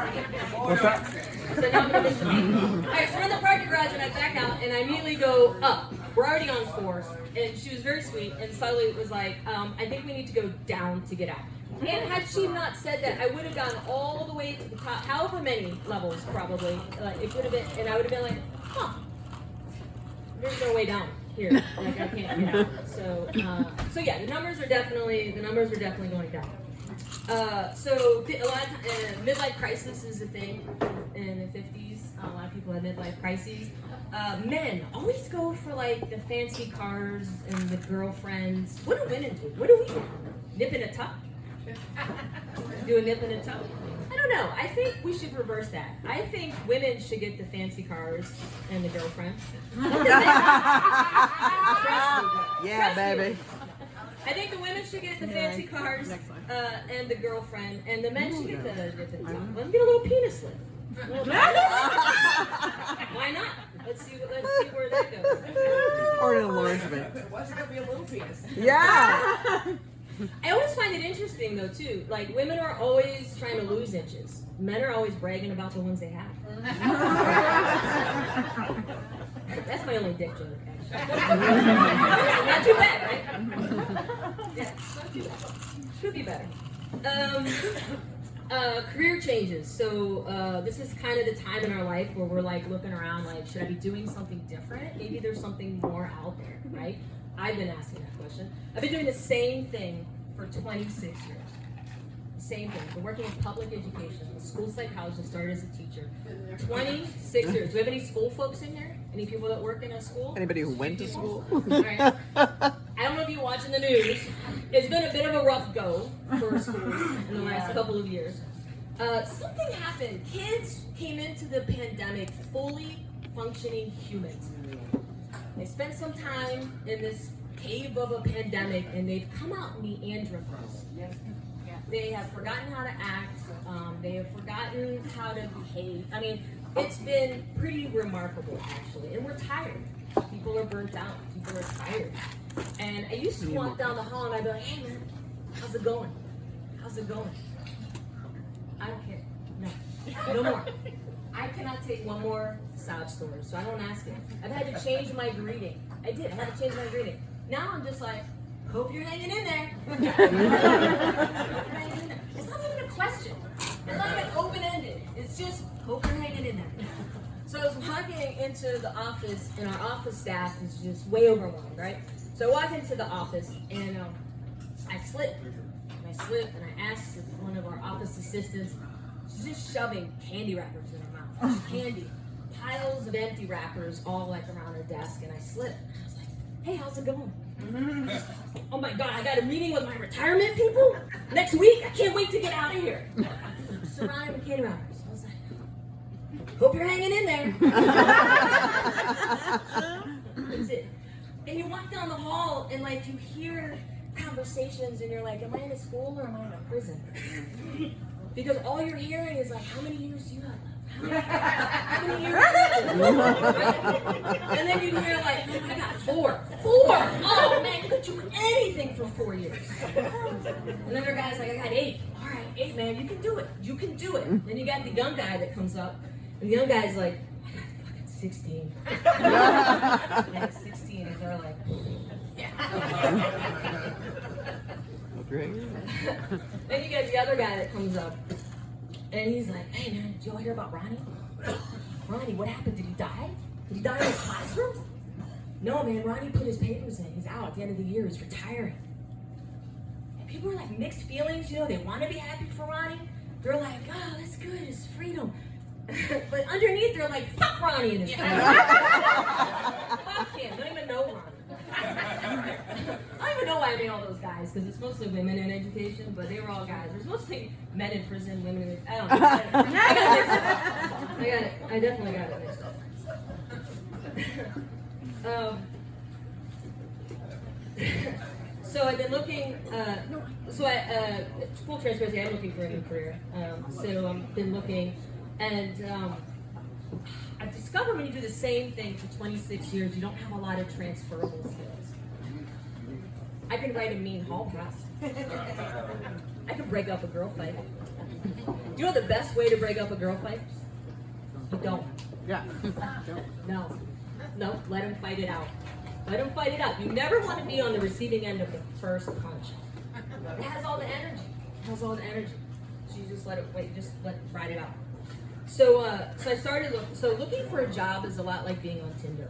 What's that? So now I'm gonna Alright, so we're in the parking garage and I back out and I immediately go up. We're already on 4. And she was very sweet and subtly was like, I think we need to go down to get out. And had she not said that, I would have gone all the way to the top, however many levels probably. It would have been, and I would have been like, huh, there's no way down here. Like I can't get out. So yeah, the numbers are definitely going down. So a lot of midlife crisis is a thing in the 50s. A lot of people have midlife crises. Men always go for like the fancy cars and the girlfriends. What do women do? What do we do? Nip in a tuck? Do a nip in a tuck? I don't know. I think we should reverse that. I think women should get the fancy cars and the girlfriends. Yeah, baby. I think the women should get the fancy cars and the girlfriend, and the men should get the nip in a tuck. Let them get a little penis lift. Why not? Let's see where that goes. Or an enlargement. Why's it gonna be a little penis? Yeah. I always find it interesting though too. Like women are always trying to lose inches. Men are always bragging about the ones they have. That's my only dick joke. Not too bad, right? Yeah, not too bad. Should be better. Career changes. So this is kind of the time in our life where we're like looking around like, should I be doing something different? Maybe there's something more out there, right? I've been asking that question. I've been doing the same thing for 26 years. Same thing. I've been working in public education. I'm a school psychologist, started as a teacher. 26 years. Do we have any school folks in here? Any people that work in a school? Anybody who went to school? All right. I don't know if you're watching the news. It's been a bit of a rough go for schools in the last couple of years. Something happened. Kids came into the pandemic fully functioning humans. They spent some time in this cave of a pandemic and they've come out Neanderthals. They have forgotten how to act. They have forgotten how to behave. I mean, it's been pretty remarkable actually. And we're tired. People are burnt out. People are tired. And I used to walk down the hall and I'd be like, hey man, how's it going? How's it going? I don't care. No more. I cannot take one more sob story, so I don't ask it. I've had to change my greeting. I had to change my greeting. Now I'm just like, hope you're hanging in there. It's not even a question. It's not even open-ended. It's just, hope you're hanging in there. So I was walking into the office, and our office staff is just way overwhelmed, right? So I walk into the office, and I slip. And I asked one of our office assistants, she's just shoving candy wrappers in her mouth. Just candy. Piles of empty wrappers all like around her desk, and I slipped. And I was like, hey, how's it going? Oh my God, I got a meeting with my retirement people next week. I can't wait to get out of here. Surrounded with candy wrappers. I was like, hope you're hanging in there. That's it. And you walk down the hall and like you hear conversations and you're like, am I in a school or am I in a prison? Because all you're hearing is like, how many years do you have left? How many years do you have left? And then you hear like, oh, I got 4. 4! Oh man, you could do anything for 4 years. Another guy's like, I got 8. All right, 8 man, you can do it. You can do it. Then you got the young guy that comes up, and the young guy's like, I got fucking 16. I got 16, and they're like, Great. Then you get the other guy that comes up, and he's like, hey man, did y'all hear about Ronnie? Ronnie, what happened? Did he die? Did he die in his classroom? No man, Ronnie put his papers in. He's out at the end of the year. He's retiring. And people are like mixed feelings, you know, they want to be happy for Ronnie. They're like, oh, that's good, it's freedom. But underneath, they're like, fuck Ronnie and his freedom. Fuck him, don't even know Ronnie. I don't even know why I made all those guys, because it's mostly women in education, but they were all guys. There's mostly men in prison, women in I don't know. I definitely got it mixed up. So I've been looking, full transparency, I'm looking for a new career. So I've been looking, and I've discovered when you do the same thing for 26 years, you don't have a lot of transferable skills. I can write a mean hall pass. I can break up a girl fight. you know the best way to break up a girl fight? You don't. Yeah. No, let them fight it out. Let them fight it out. You never want to be on the receiving end of the first punch. It has all the energy. So you just let it ride it out. So I started looking for a job is a lot like being on Tinder.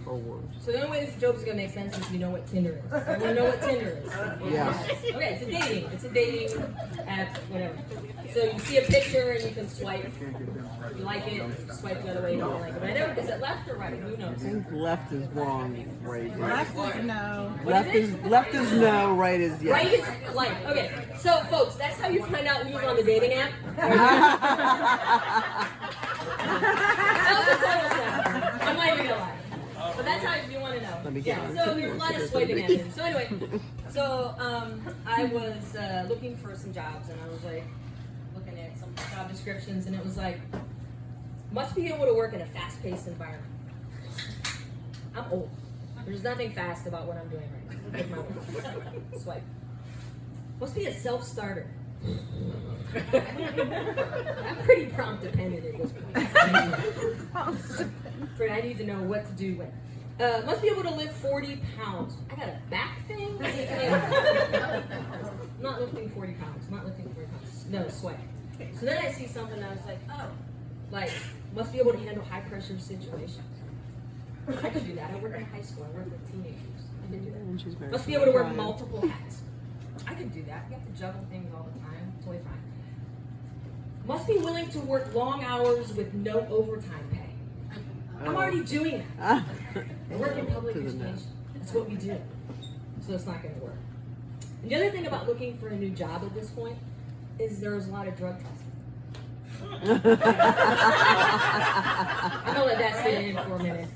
Or worse. So the only way this joke is gonna make sense is if you know what Tinder is. Everyone know what Tinder is? Yes. Okay, it's a dating app, whatever. So you see a picture and you can swipe. If you like it, swipe the other way. You don't like it. I never. Is it left or right? Who knows? I think left is wrong, right is. Left is no. Left is no, right is yes. Right is like. Okay, so folks, that's how you find out who's on the dating app. That was a total sound. I'm not even gonna lie. But that's how you want to know. Let me get on. So there's a lot of swiping action. So anyway, I was looking for some jobs, and I was like looking at some job descriptions, and it was like, must be able to work in a fast-paced environment. I'm old. There's nothing fast about what I'm doing right now. With my swipe. Must be a self-starter. I'm pretty prompt dependent at this point. I need to know what to do when. Must be able to lift 40 pounds. I got a back thing? Not lifting 40 pounds. No, sweat. So then I see something and I was like, oh, must be able to handle high pressure situations. I could do that. I work in high school. I work with teenagers. I could do that. Must be able to wear multiple hats. I could do that. You have to juggle things all the time. Totally fine. Must be willing to work long hours with no overtime pay. I'm already doing that. I work in public education. That's what we do. So it's not going to work. And the other thing about looking for a new job at this point is there's a lot of drug testing. I'm going to let that sit in for a minute.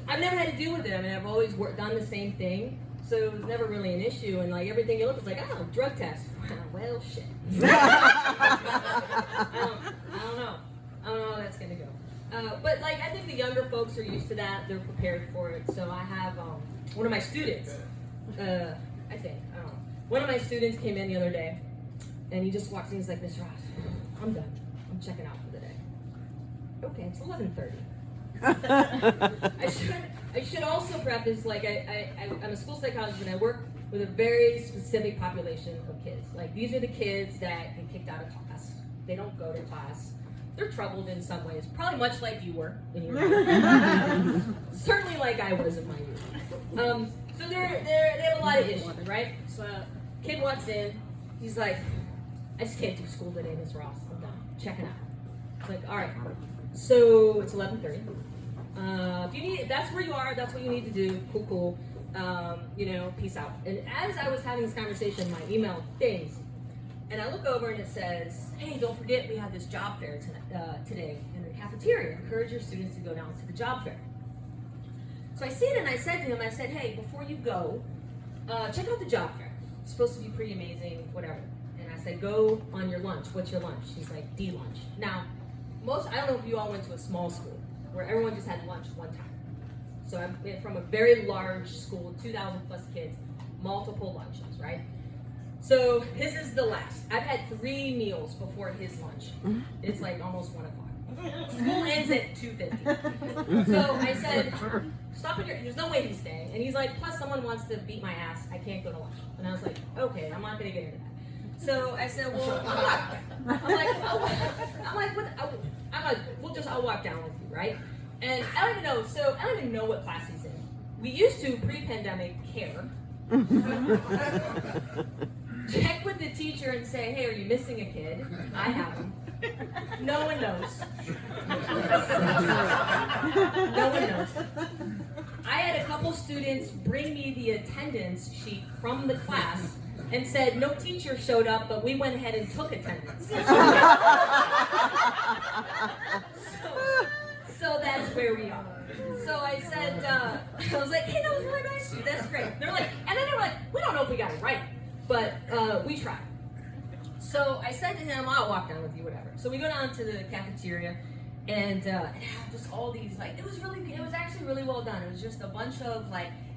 I've never had to deal with it. I mean, I've always done the same thing. So it was never really an issue. And like everything you look is like, oh, drug test. Well, shit. I don't know how that's going to go. But like I think the younger folks are used to that. They're prepared for it. So I have one of my students. One of my students came in the other day, and he just walks in. He's like, "Miss Ross, I'm done. I'm checking out for the day." Okay, it's 11:30. I should also preface I'm a school psychologist and I work with a very specific population of kids. Like these are the kids that get kicked out of class. They don't go to class. They're troubled in some ways, probably much like you were in your youth. Certainly like I was in my youth. So they have a lot of issues, right? So kid walks in, he's like, I just can't do school today, Miss Ross. I'm done. Checking out. It's like, all right. So it's 11:30. If that's where you are, that's what you need to do. Cool. Peace out. And as I was having this conversation, my email dings. And I look over and it says, hey, don't forget we have this job fair today in the cafeteria. Encourage your students to go down to the job fair. So I see it and I said to him, hey, before you go, check out the job fair. It's supposed to be pretty amazing, whatever. And I said, go on your lunch. What's your lunch? She's like, D-lunch. Now, I don't know if you all went to a small school where everyone just had lunch one time. So I'm from a very large school, 2,000 plus kids, multiple lunches, right? So his is the last. I've had 3 meals before his lunch. It's like almost 1 o'clock. School ends at 2:50. So I said, stop it here. There's no way he's staying. And he's like, plus someone wants to beat my ass. I can't go to lunch. And I was like, okay, I'm not going to get into that. So I said, well, I'll walk down with you, right? And I don't even know what class he's in. We used to, pre-pandemic, care. Check with the teacher and say, hey, are you missing a kid? I have him. No one knows. No one knows. I had a couple students bring me the attendance sheet from the class and said, no teacher showed up, but we went ahead and took attendance. So that's where we are. So I said, I was like, hey, that was really nice of you. That's great. They're like, and then they were like, we don't know if we got it right, but we tried. So I said to him, I'll walk down with you, whatever. So we go down to the cafeteria, and it had just all these, it was actually really well done. It was just a bunch of,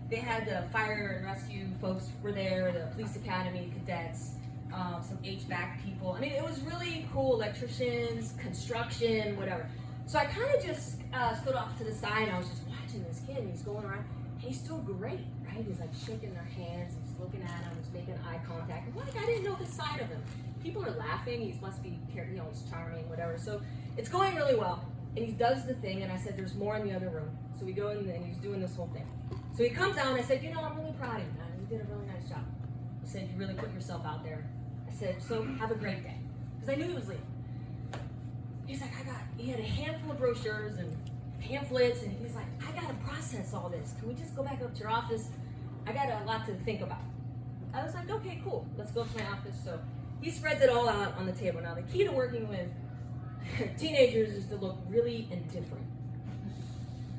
they had the fire and rescue folks were there, the police academy cadets, some HVAC people. I mean, it was really cool, electricians, construction, whatever. So I kind of just stood off to the side, and I was just watching this kid, and he's going around, and he's doing great, right? He's like shaking their hands, he's looking at them, he's making eye contact. I'm like, I didn't know this side of him. People are laughing, he must be, he's charming, whatever. So it's going really well, and he does the thing, and I said, there's more in the other room. So we go in, and he's doing this whole thing. So he comes out, and I said, I'm really proud of you, man. You did a really nice job. I said, you really put yourself out there. I said, so have a great day. Because I knew he was leaving. He's like, he had a handful of brochures and pamphlets, and he's like, I got to process all this. Can we just go back up to your office? I got a lot to think about. I was like, okay, cool. Let's go to my office. So he spreads it all out on the table. Now, the key to working with teenagers is to look really indifferent.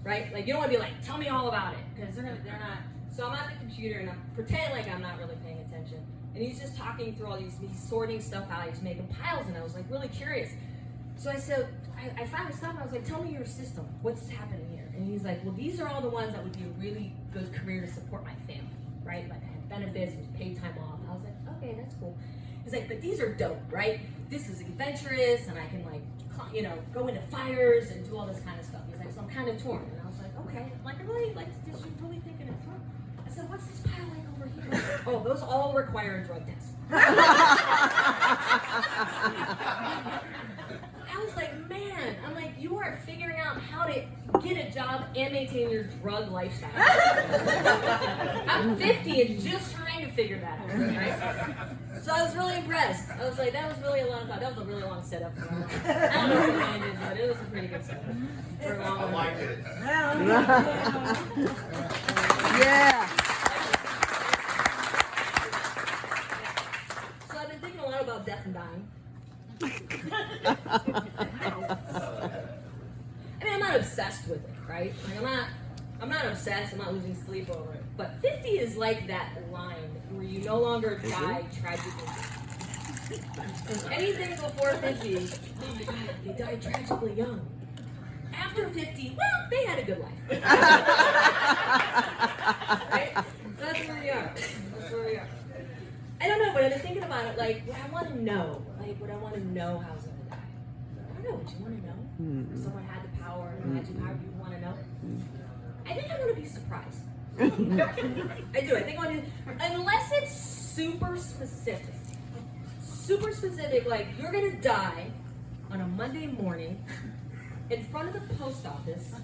Right? Like, you don't want to be like, tell me all about it. Because they're not. So I'm at the computer, and I'm pretending like I'm not really paying attention. And he's just talking through all these, he's sorting stuff out. He's making piles, and I was like really curious. So I said, I finally stopped, and I was like, tell me your system. What's happening here? And he's like, well, these are all the ones that would be a really good career to support my family, right? Like I have benefits, there's paid time off. I was like, okay, that's cool. He's like, but these are dope, right? This is adventurous, and I can go into fires and do all this kind of stuff. He's like, so I'm kind of torn. And I was like, okay. I'm like, I really like this. You're really thinking it through. I said, what's this pile like over here? Oh, those all require a drug test. I was like, man, I'm like, you are figuring out how to get a job and maintain your drug lifestyle. I'm 50 and just trying to figure that out, right? So I was really impressed. I was like, that was really a long time. That was a really long setup. I don't know if it landed, but it was a pretty good setup. For a long I liked it. Yeah. So I've been thinking a lot about death and dying. I mean, I'm not obsessed with it, right? Like I'm not obsessed. I'm not losing sleep over it. But 50 is like that line where you no longer die tragically. Anything before 50, oh my God, they died tragically young. After 50, well, they had a good life. Right? That's where we are. That's where we are. I don't know, but I've been thinking about it, like, what I want to know. Like, would I want to know how I was going to die? I don't know. Would you want to know? If someone had the power, magic power, you want to know? I think I'm going to be surprised. I do. I think I want to, unless it's super specific. Super specific, like, you're going to die on a Monday morning in front of the post office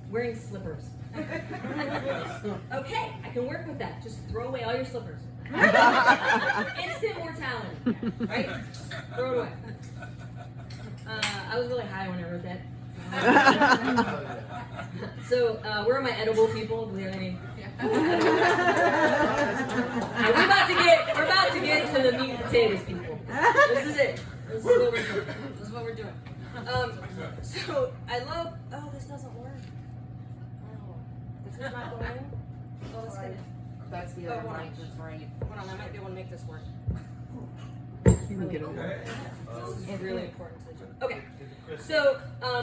wearing slippers. Okay, I can work with that. Just throw away all your slippers. Instant mortality, right? Throw it away. I was really high when I wrote that. So, where are my edible people? Do we have any? We're about to get to the meat and potatoes, people. This is it. This is what we're doing. This is what we're doing. So I love. Oh, this doesn't work. Oh, this is not going. Oh, let's get it. That's the other mic that's right. Hold on, I might be able to make this work. You can get it. It's really important to the joke. Okay, so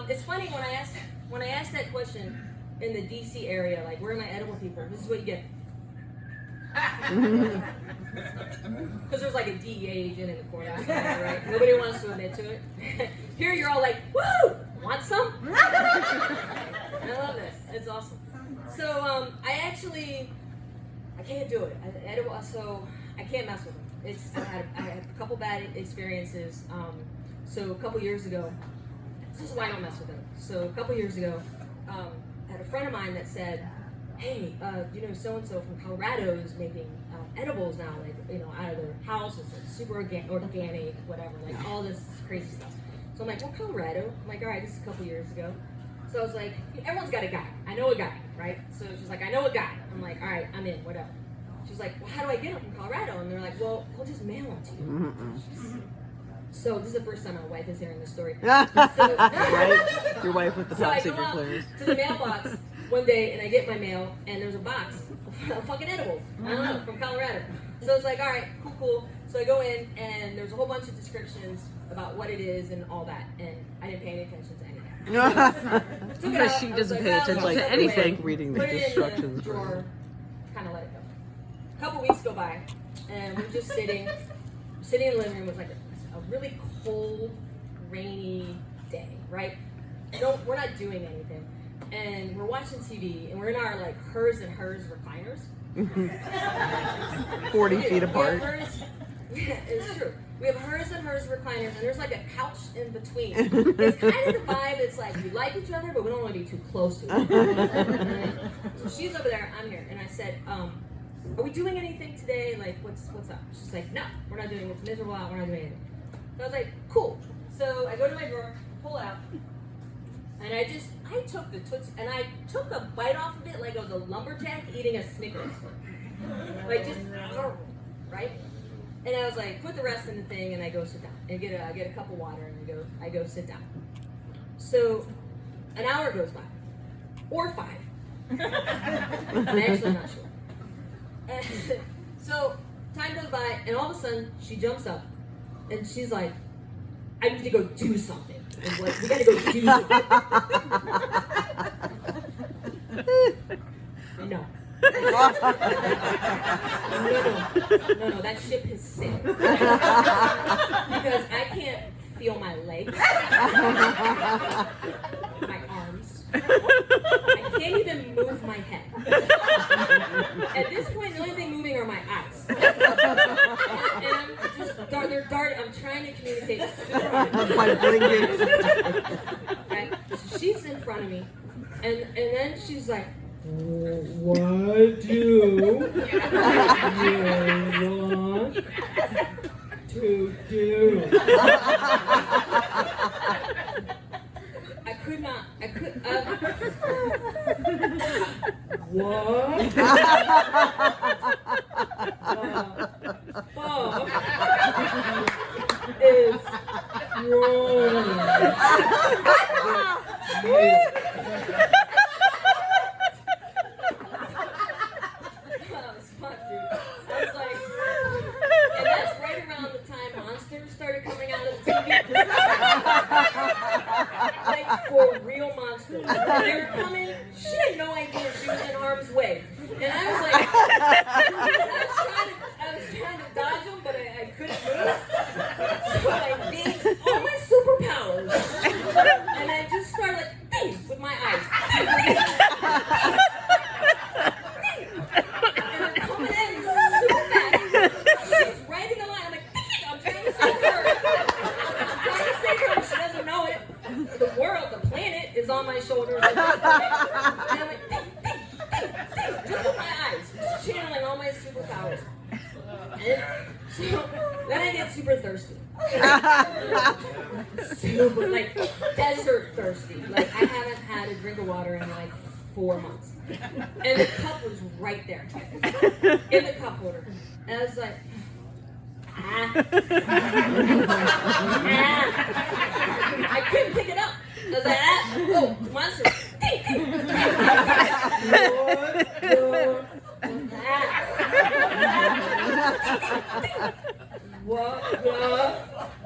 it's funny when I asked that question in the DC area, like, where are my edible people? This is what you get. Because there's like a DEA agent in the corner, right? Nobody wants to admit to it. Here you're all like, woo! Want some? I love this. It's awesome. So I can't do it. So I can't mess with them. I had a couple bad experiences. So a couple years ago, this is why I don't mess with them. So a couple years ago, I had a friend of mine that said, hey, so-and-so from Colorado is making edibles now, like, out of their house. It's like super organic, whatever, like all this crazy stuff. So I'm like, well, Colorado. I'm like, all right, this is a couple years ago. So I was like, everyone's got a guy. I know a guy, right? So she's like, I know a guy. I'm like, all right, I'm in, whatever. She's like, well, how do I get them from Colorado? And they're like, well, we'll just mail them to you. So this is the first time my wife is hearing this story. Right? Your wife with the top secret I go clearance. out to the mailbox one day and I get my mail and there's a box of fucking edibles. I don't know, from Colorado. So it's like, all right, cool. So I go in and there's a whole bunch of descriptions about what it is and all that, and I didn't pay any attention to any of that. Because she doesn't pay attention like to anything. Reading the put it in the instructions. drawer, kind of let it go. A couple weeks go by, and we're just sitting, sitting in the living room. It was like a really cold, rainy day, right? We're not doing anything. And we're watching TV, and we're in our like hers and hers recliners. 40 feet apart. It's true. We have hers and hers recliners, and there's like a couch in between. It's kind of the vibe. It's like we like each other, but we don't want to be too close to each other. So she's over there, I'm here, and I said, "Are we doing anything today? Like, what's up?" She's like, "No, we're not doing it. It's miserable out. We're not doing anything." So I was like, "Cool." So I go to my drawer, pull out, and I took the Tootsie, and I took a bite off of it like I was a lumberjack eating a Snickers. Like just, right? And I was like, put the rest in the thing, and I go sit down and get a cup of water, and I go sit down. So an hour goes by, or 5. I'm actually not sure. And so time goes by, and all of a sudden she jumps up, and she's like, "I need to go do something." And like, we gotta go do something. No. No, that ship has sailed. Because I can't feel my legs, my arms. I can't even move my head. At this point, the only thing moving are my eyes. And I'm just, they're darting. I'm trying to communicate super hard. My blinking. Okay? So she's in front of me, and then she's like, "What do you want to do?" What? Is wrong? And that's right around the time monsters started coming out of the TV. Like, for real monsters. When they were coming, she had no idea she was in harm's way. And I was like, I was trying to dodge them, but I couldn't move. So I beat all my superpowers. And I just started like, bing, with my eyes. Is on my shoulders. And I'm like, just with my eyes, just channeling all my superpowers. So then I get super thirsty. Super, like, desert thirsty. Like, I haven't had a drink of water in like 4 months. And the cup was right there. In the cup holder. And I was like, I couldn't pick it up. I was like, oh, monster.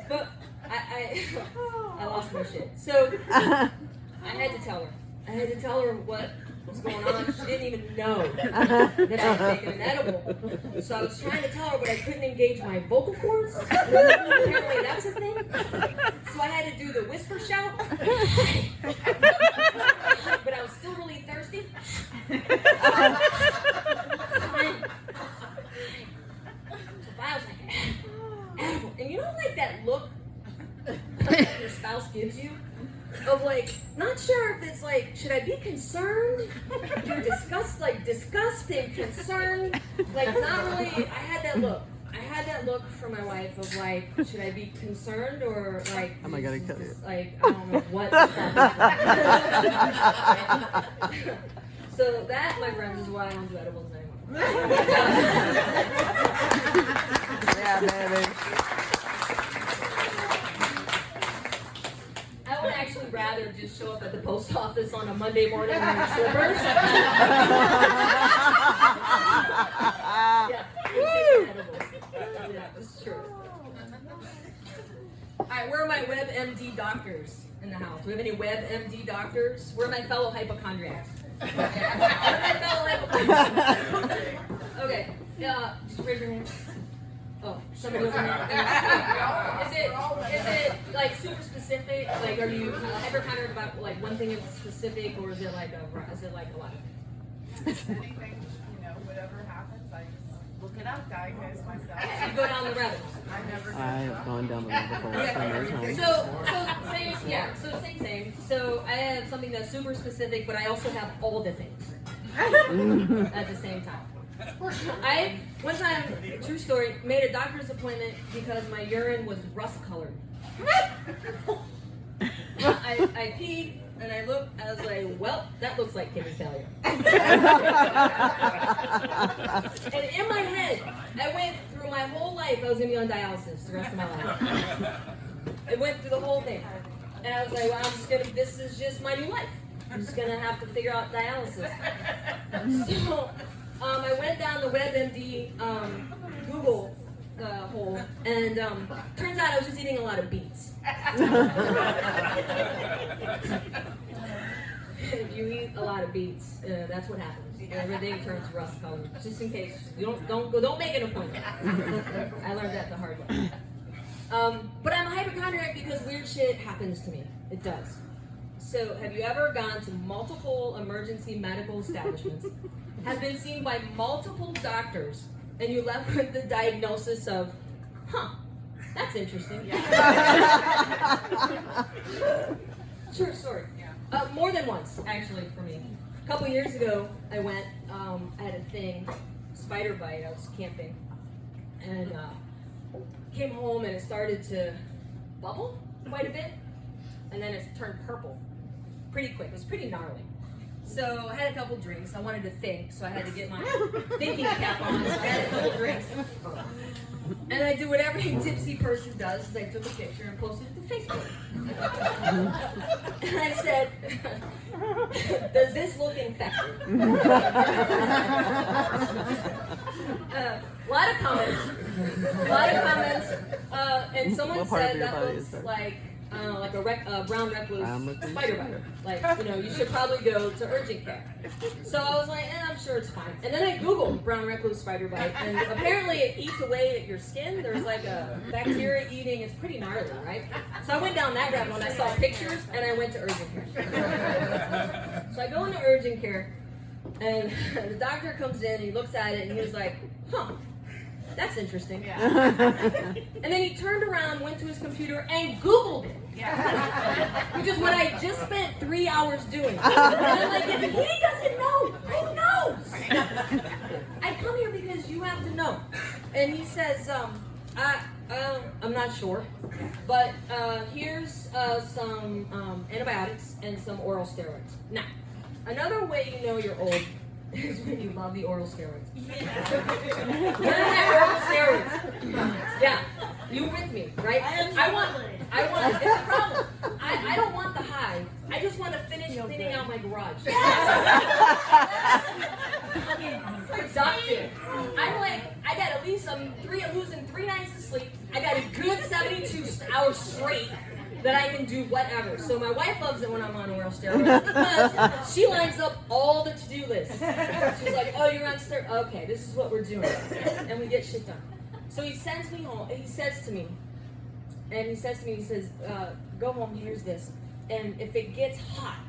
But I lost my shit. So I had to tell her. I had to tell her what was going on. She didn't even know that I had taken an edible. So I was trying to tell her, but I couldn't engage my vocal cords. Apparently that's a thing. So I had to do the whisper shout. But I was still really thirsty. So I was like, edible. And you know, like that look your spouse gives you? Of like, not sure if it's like, should I be concerned? You're disgusted, concerned. Like, not really. I had that look from my wife of like, should I be concerned or like, am I gonna kill you? Like, I don't know what the fuck is going on. So that, my friends, is why I don't do edibles anymore. Yeah, baby. I would actually rather just show up at the post office on a Monday morning wearing slippers. Yeah, it's true. Alright, where are my WebMD doctors in the house? Do we have any WebMD doctors? Where are my fellow hypochondriacs? Okay, just raise your hand. Oh, somebody was Is it like super specific? Like, are you hypochondriac about like one thing in specific, or is it like a lot? Anything, whatever happens, I just look it up, diagnose myself. You go down the rabbit hole. I've gone down the rabbit hole so many times. So same. So I have something that's super specific, but I also have all the things at the same time. I one time, true story, made a doctor's appointment because my urine was rust colored. I peed and I looked. I was like, well, that looks like kidney failure. And in my head, I went through my whole life. I was gonna be on dialysis the rest of my life. I went through the whole thing, and I was like, well, this is just my new life. I'm just gonna have to figure out dialysis. So I went down the WebMD Google hole, and turns out I was just eating a lot of beets. If you eat a lot of beets, that's what happens. Everything turns rust colored. Just in case, you don't make an appointment. I learned that the hard way. But I'm a hypochondriac because weird shit happens to me. It does. So, have you ever gone to multiple emergency medical establishments, have been seen by multiple doctors, and you left with the diagnosis of, that's interesting. True story. More than once, actually, for me. A couple years ago, I went, I had a thing, spider bite. I was camping, and came home, and it started to bubble quite a bit, and then it turned purple pretty quick. It was pretty gnarly. So I had a couple drinks. I wanted to think, so I had to get my thinking cap on. So I had a couple drinks. And I did what every tipsy person does, is I took a picture and posted it to Facebook. And I said, does this look infected? A lot of comments. And someone said that looks like a brown recluse spider bite. Like, you should probably go to urgent care. So I was like, I'm sure it's fine. And then I Googled brown recluse spider bite, and apparently it eats away at your skin. There's like a bacteria eating. It's pretty gnarly, right? So I went down that rabbit hole, and I saw pictures, and I went to urgent care. So I go into urgent care, and the doctor comes in, and he looks at it, and he was like, that's interesting. Yeah. And then he turned around, went to his computer, and Googled it. Yeah. Which is what I just spent 3 hours doing. And I'm like, if he doesn't know, who knows? I come here because you have to know. And he says, I'm not sure, but here's some antibiotics and some oral steroids. Now, another way you know you're old is when you love the oral steroids. Oral steroids. Yeah, you with me, right? I want. It's a problem. I don't want the high. I just want to finish cleaning out my garage. Productive. I'm like, I got at least losing 3 nights of sleep. I got a good 72 hours straight that I can do whatever. So my wife loves it when I'm on oral steroids because she lines up all the to-do lists. She's like, oh, you're on steroids? Okay, this is what we're doing. And we get shit done. So he sends me home, and he says to me, go home, here's this. And if it gets hot,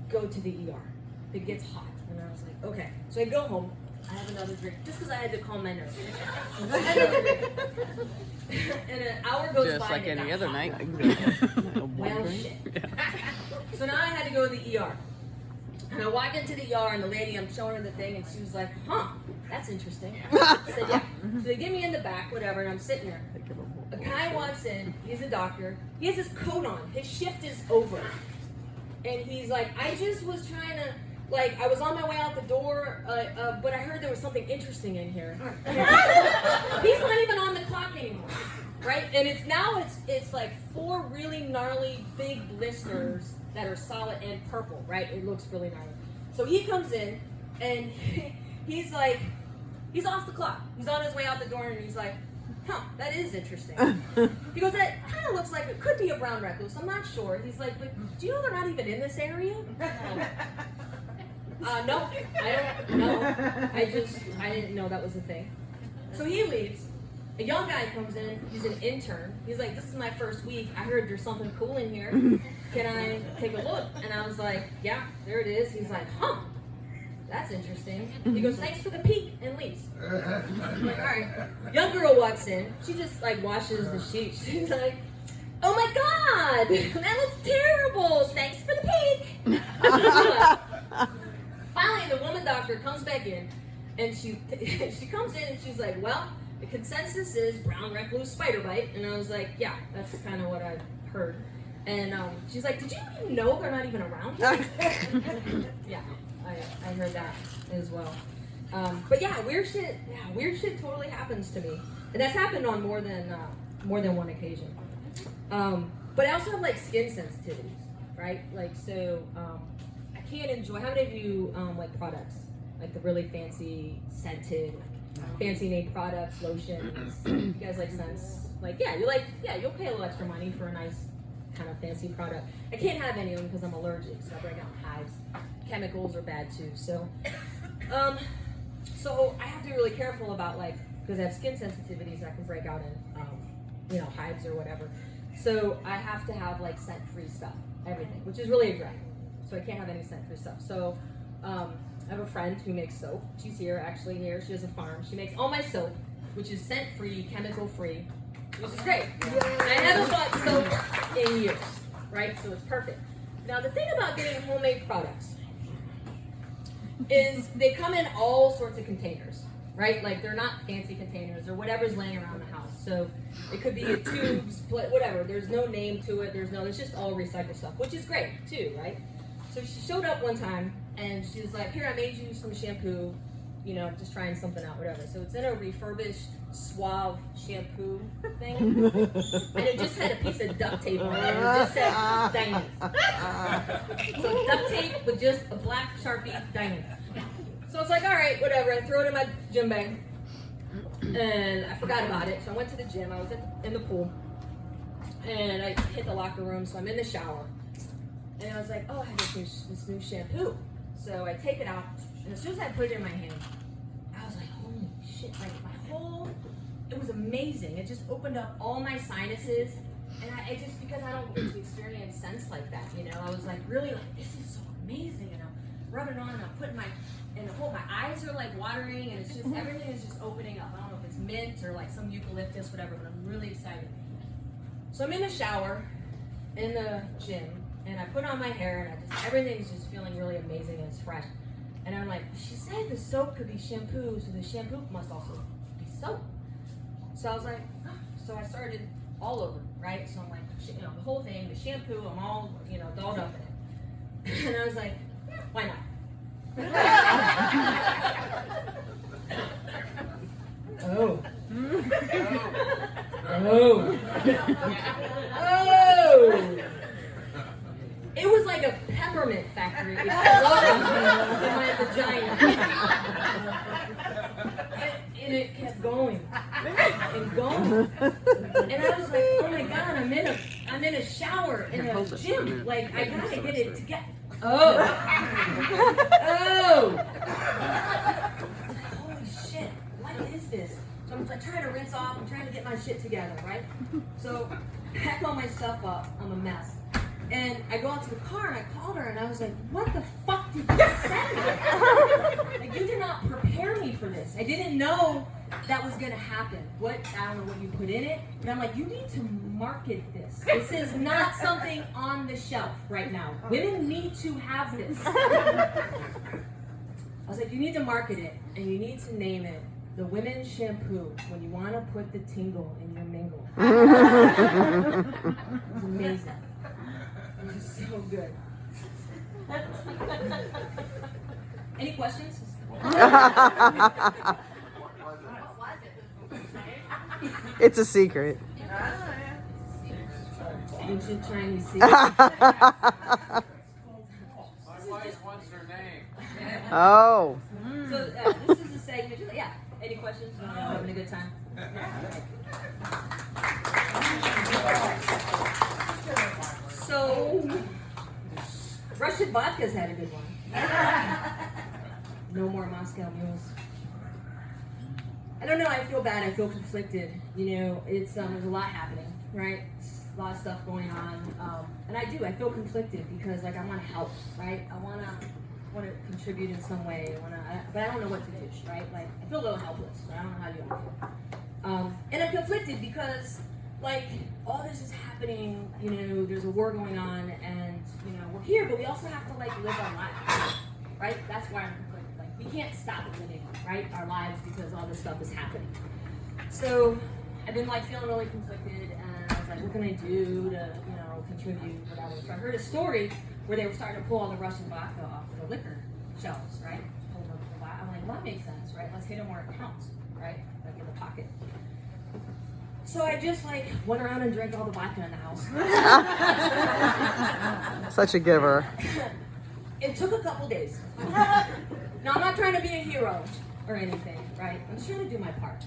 go to the ER. If it gets hot. And I was like, okay. So I go home, I have another drink, just because I had to calm my nerves. And an hour goes Just by. like any other night. Well, shit. So now I had to go to the ER. And I walk into the ER, and the lady, I'm showing her the thing, and she was like, that's interesting. I said, yeah. So they get me in the back, whatever, and I'm sitting there. A guy walks in, he's a doctor. He has his coat on. His shift is over. And he's like, I just was trying to, I was on my way out the door, but I heard there was something interesting in here. He's not even on the clock anymore, right? And it's like 4 really gnarly big blisters that are solid and purple, right? It looks really gnarly. So he comes in, and he's like, he's off the clock. He's on his way out the door, and he's like, that is interesting. He goes, that kind of looks like it could be a brown recluse. I'm not sure. He's like, but do you know they're not even in this area? No, I don't know. I didn't know that was a thing. So he leaves, a young guy comes in, he's an intern. He's like, this is my first week. I heard there's something cool in here. Can I take a look? And I was like, yeah, there it is. He's like, huh, that's interesting. He goes, thanks for the peek, and leaves. I'm like, all right. Young girl walks in. She just like washes the sheets. She's like, oh my God, that looks terrible. Thanks for the peek. Finally, the woman doctor comes back in, and she comes in and she's like, well, the consensus is brown recluse spider bite. And I was like, yeah, that's kind of what I've heard. And she's like, did you even know they're not even around here? Yeah, I heard that as well. But yeah, weird shit totally happens to me. And that's happened on more than one occasion. But I also have like skin sensitivities, right? Like, so I can't enjoy, how many of you like products? Like the really fancy scented, fancy name products, lotions. You guys like scents? Like, you'll pay a little extra money for a nice kind of fancy product. I can't have any of them because I'm allergic, so I break out hives. Chemicals are bad too. So I have to be really careful about, like, because I have skin sensitivities, I can break out in hives or whatever. So I have to have like scent-free stuff, everything, which is really a drag. So I can't have any scent-free stuff. So I have a friend who makes soap. She's actually here. She has a farm. She makes all my soap, which is scent-free, chemical-free, which is great. I haven't bought soap in years, right? So it's perfect. Now the thing about getting homemade products is they come in all sorts of containers, right? Like they're not fancy containers or whatever's laying around the house. So it could be a tube, split, whatever. There's no name to it. It's just all recycled stuff, which is great too, right? So she showed up one time and she was like, here, I made you some shampoo, just trying something out, whatever. So it's in a refurbished Suave shampoo thing. And it just had a piece of duct tape on it. And it just said Diamond. So duct tape with just a black Sharpie Diamond. So it's like, all right, whatever. I throw it in my gym bag. And I forgot about it. So I went to the gym. I was in the pool. And I hit the locker room. So I'm in the shower. And I was like, oh, I have this new shampoo. So I take it out, and as soon as I put it in my hand, I was like, holy shit, like it was amazing. It just opened up all my sinuses, and because I don't get to experience scents like that, I was like, really, like, this is so amazing, and I'm rubbing on, and I'm putting my eyes are like watering, and it's just, everything is just opening up. I don't know if it's mint or like some eucalyptus, whatever, but I'm really excited. So I'm in the shower, in the gym, and I put on my hair, and everything's just feeling really amazing, and it's fresh. And I'm like, she said the soap could be shampoo, so the shampoo must also be soap. So I was like, oh. So I started all over, right? So I'm like, the whole thing, the shampoo, I'm all, dolled up in it. And I was like, yeah, why not? Oh. It was like a peppermint factory exploding in my vagina. And it kept going and going. And I was like, oh my God, I'm in a shower in a gym. Like, I gotta get it together. Oh. Holy shit, what is this? So I'm trying to rinse off, I'm trying to get my shit together, right? So I pack all my stuff up, I'm a mess. And I go out to the car and I called her and I was like, what the fuck did you say? Like, you did not prepare me for this. I didn't know that was gonna happen. I don't know what you put in it, but I'm like, you need to market this. This is not something on the shelf right now. Women need to have this. I was like, you need to market it and you need to name it the women's shampoo when you want to put the tingle in your mingle. It was amazing. It was so good. Any questions? It's a secret. Ancient Chinese secret. My wife wants her name. Oh. So this is a segment. Yeah. Any questions? Having a good time? So Russian vodka's had a good one. No more Moscow mules. I don't know, I feel bad, I feel conflicted. You know, it's there's a lot happening, right? A lot of stuff going on. And I feel conflicted because like I want to help, right? I want to contribute in some way. But I don't know what to do, right? Like I feel a little helpless, but I don't know how to do it. And I'm conflicted because like all this is happening, you know, there's a war going on and you know, we're here, but we also have to like live our lives, right? That's why I'm conflicted. Like we can't stop living, right? Our lives because all this stuff is happening. So I've been like feeling really conflicted and I was like, what can I do to, you know, contribute, whatever. So I heard a story where they were starting to pull all the Russian vodka off the liquor shelves, right? I'm like, well, that makes sense, right? Let's hit them where it counts, right? Like in the pocket. So I just like went around and drank all the vodka in the house. Such a giver. It took a couple days. Now I'm not trying to be a hero or anything, right? I'm just trying to do my part.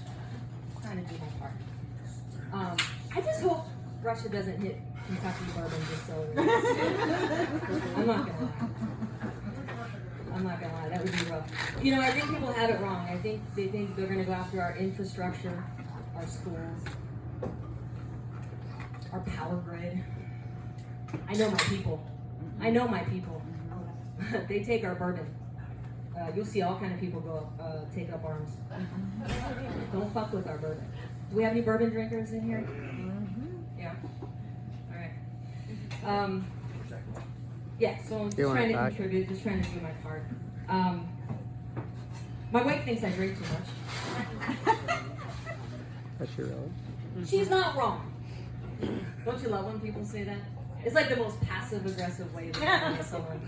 I just hope Russia doesn't hit Kentucky bourbon distilleries. I'm not gonna lie, that would be rough. You know, I think people have it wrong. I think they think they're gonna go after our infrastructure, our schools, our power grid. I know my people. They take our bourbon. You'll see all kind of people go take up arms. Don't fuck with our bourbon. Do we have any bourbon drinkers in here? Yeah. All right. Yeah. So I'm just trying to contribute, just trying to do my part. My wife thinks I drink too much. Does she really? She's not wrong. Don't you love when people say that? It's like the most passive-aggressive way to tell someone,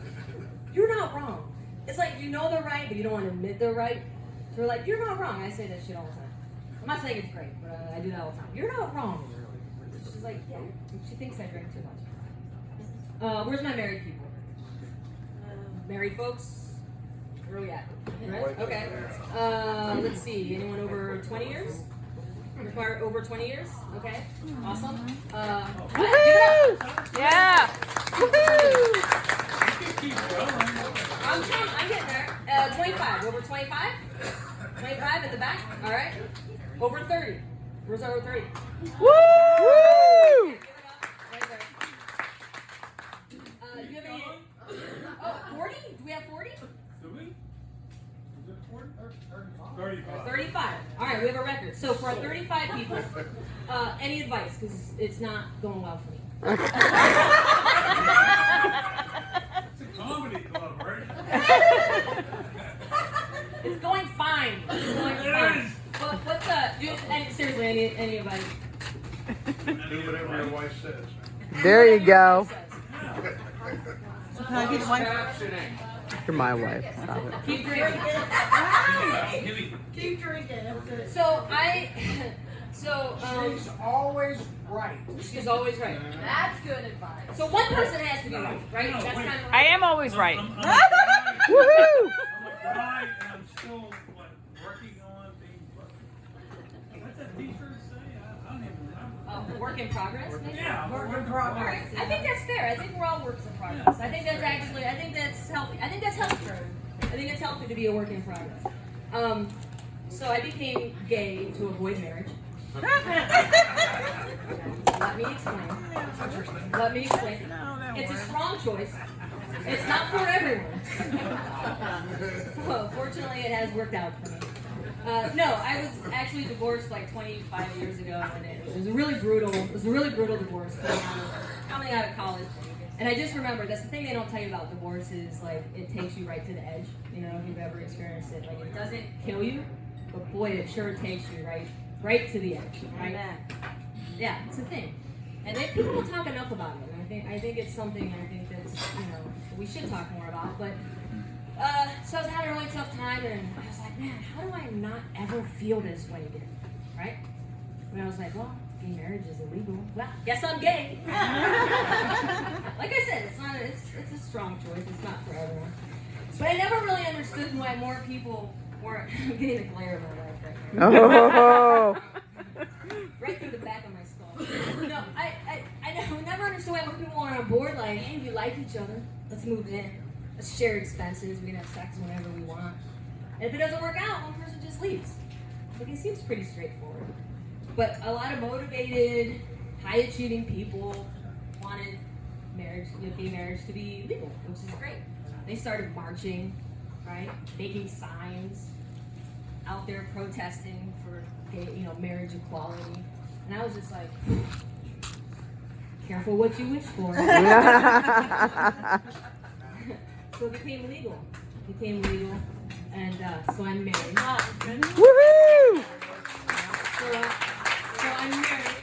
you're not wrong. It's like you know they're right, but you don't want to admit they're right. So we're like, you're not wrong. I say that shit all the time. I'm not saying it's great, but I do that all the time. You're not wrong. She's like, yeah. She thinks I drink too much. Where's my married people? Married folks? Where are we at? Right? Okay. Let's see. Anyone over 20 years? Over 20 years? Okay. Awesome. Give it up. Yeah. I'm getting there. 25. Over 25? 25 in the back? All right. Over 30. Where's over 30? Woo! Okay, give it up. Right there. Do you have any? Oh, 40? Do we have 40? Do we? Is it 40? 35. 35. All right, we have a record. So for our 35 people, any advice? Because it's not going well for me. It's a comedy club, right? It's going fine. It's going fine. But what's seriously, anybody? Do whatever your wife says. There you go. Can I be the wife? Captioning. You're my wife. Stop it. Keep drinking. Keep drinking. She's always right. She's always right. That's good advice. So one person has to be right? That's kind of I am always right. Woohoo! I'm a guy and I'm still working on being. What's that t-shirt say? I don't even remember. Work in progress, maybe? Yeah, Work in All right. progress. I think that's fair. I think we're all works in progress. I think that's healthy. I think that's healthy. I think it's healthy to be a work in progress. So I became gay to avoid marriage. Let me explain. It's a strong choice. It's not for everyone. So, fortunately, it has worked out for me. No, I was actually divorced like 25 years ago, and it was a really brutal divorce coming out of college. And I just remember, that's the thing they don't tell you about divorce is like it takes you right to the edge. You know, if you've ever experienced it, like it doesn't kill you, but boy, it sure takes you right to the edge. Right? Yeah, it's a thing. And people don't talk enough about it. And I think it's something I think that's, you know, we should talk more about. But so I was having a really tough time, and I was like, man, how do I not ever feel this way again? Right? And I was like, well, gay marriage is illegal. Well, guess I'm gay. Like I said, it's a strong choice. It's not for everyone. But I never really understood why more people weren't getting a glare in my life right now. Oh. Right through the back of my skull. No, I never understood why more people weren't on board. Like, hey, we like each other. Let's move in. Let's share expenses. We can have sex whenever we want. And if it doesn't work out, one person just leaves. like, it seems pretty straightforward. But a lot of motivated, high-achieving people wanted marriage, gay marriage to be legal, which is great. They started marching, right? Making signs, out there protesting for gay, marriage equality. And I was just like, careful what you wish for. So it became legal. And so I'm married. Woohoo! So I'm married.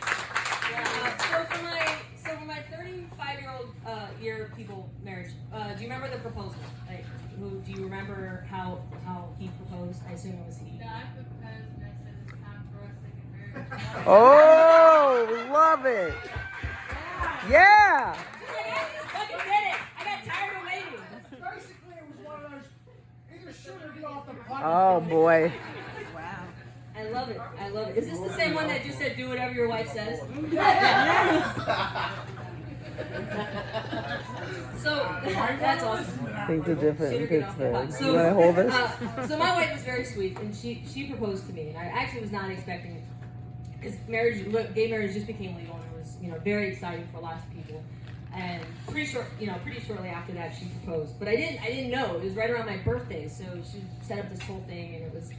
So for my 35-year-old year people marriage, do you remember the proposal? Like, do you remember how he proposed? I assume it was he. Yeah, I proposed and I said it's time for us to get married. Oh, love it. Yeah. She's like, I just fucking did it. I got tired of waiting. Basically, it was one of those, either shoot or get off the pot. Oh, boy. I love it. Is this the same one that just said do whatever your wife says? So that's awesome. Things are different in Should've get off the Pittsburgh. pot. You want to hold this? So my wife was very sweet, and she proposed to me, and I actually was not expecting it, because gay marriage just became legal, and it was very exciting for lots of people. And pretty shortly after that, she proposed. But I didn't know. It was right around my birthday, so she set up this whole thing, and it was a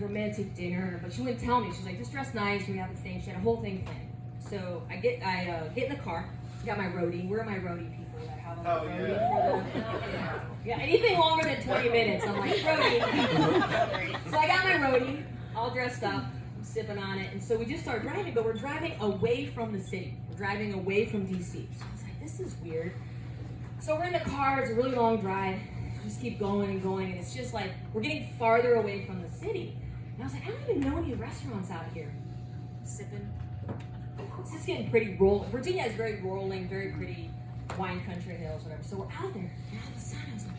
romantic dinner. But she wouldn't tell me. She's like, just dress nice. We have this thing. She had a whole thing planned. So I get in the car. Got my roadie. Where are my roadie people that have a roadie for them? Yeah, anything longer than 20 minutes, I'm like, roadie. So I got my roadie, all dressed up. I'm sipping on it, and so we just started driving, but we're driving away from the city. We're driving away from DC. So I was like, this is weird. So we're in the car, it's a really long drive. We just keep going and going, and it's just like, we're getting farther away from the city. And I was like, I don't even know any restaurants out here. I'm sipping. It's just getting pretty rural. Virginia is very rolling, very pretty wine country hills, whatever. So we're out there, and all of a sudden I was like,